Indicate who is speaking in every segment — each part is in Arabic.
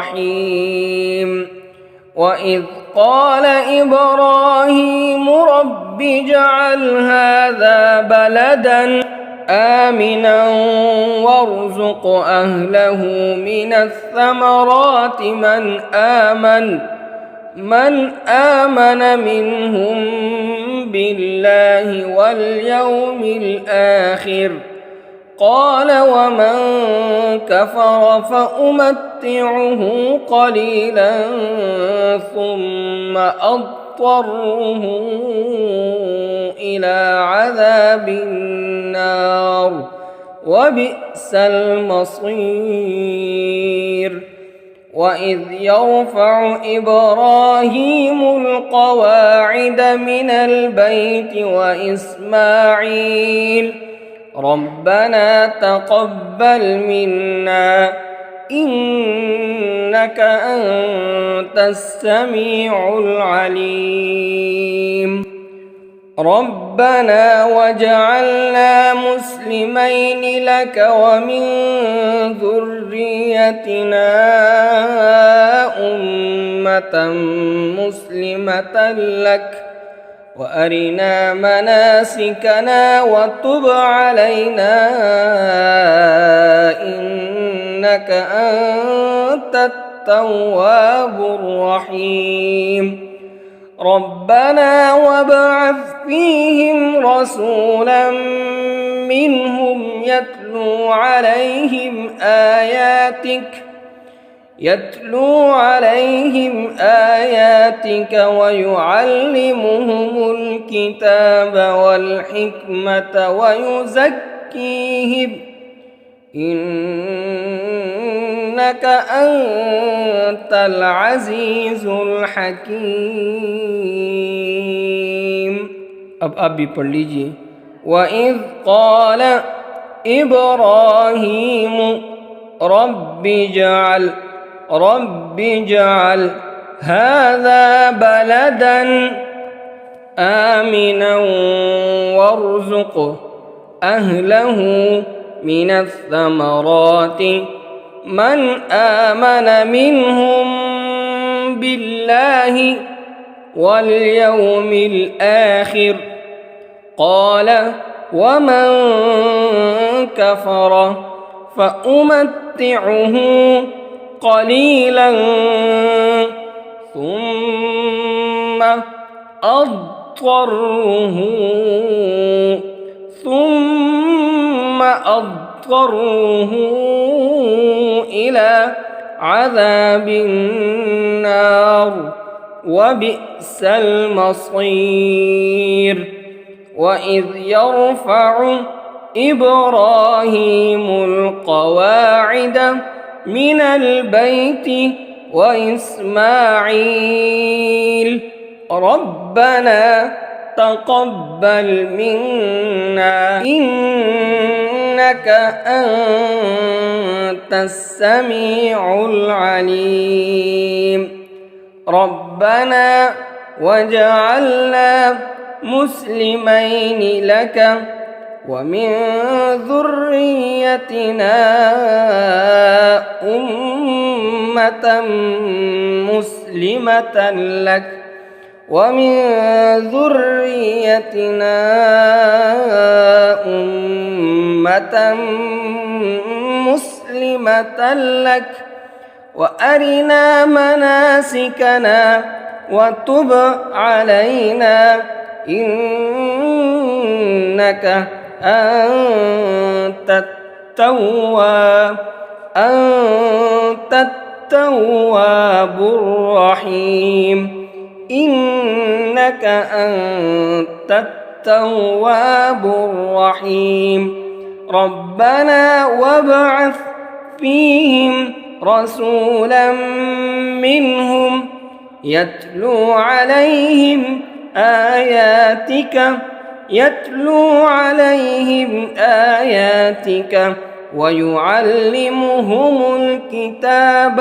Speaker 1: رحيم. وإذ قال إبراهيم رب اجعل هذا بلدا آمنا وارزق أهله من الثمرات من آمن منهم بالله واليوم الآخر. قال ومن كفر فأمتعه قليلا ثم أضطره إلى عذاب النار وبئس المصير. وإذ يرفع إبراهيم القواعد من البيت وإسماعيل ربنا تقبل منا إنك أنت السميع العليم. ربنا واجعلنا مسلمين لك ومن ذريتنا أمة مسلمة لك وأرنا مناسكنا وتب علينا إنك أنت التواب الرحيم. ربنا وابعث فيهم رسولا منهم يتلو عليهم آياتك ويعلمهم الكتاب والحكمة ويزكيهم إنك أنت العزيز الحكيم. अब आप भी पढ़ लीजिए। وإذ قال إبراهيم رب اجعل هذا بلدا آمنا وارزق أهله من الثمرات من آمن منهم بالله واليوم الآخر. قال ومن كفر فأمتعه قليلا ثم أضطره إلى عذاب النار وبئس المصير. وإذ يرفع إبراهيم القواعد من البيت وإسماعيل ربنا تقبل منا إنك أنت السميع العليم. ربنا واجعلنا مسلمين لك ومن ذريتنا أمة مسلمة لك ومن ذريتنا أمة مسلمة لك وأرنا مناسكنا وتب علينا إنك أنت التواب الرحيم. إنك أنت التواب الرحيم. ربنا وابعث فيهم رسولا منهم يتلو عليهم آياتك ويعلمهم الكتاب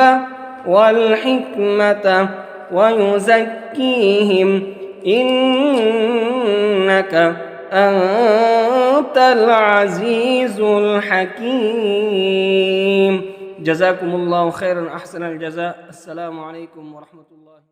Speaker 1: والحكمة ويزكيهم إنك أنت العزيز الحكيم. जज़ाकुमुल्लाहु खैरन अहसनल जज़ा। अस्सलामु अलैकुम व रहमतुल्लाहि।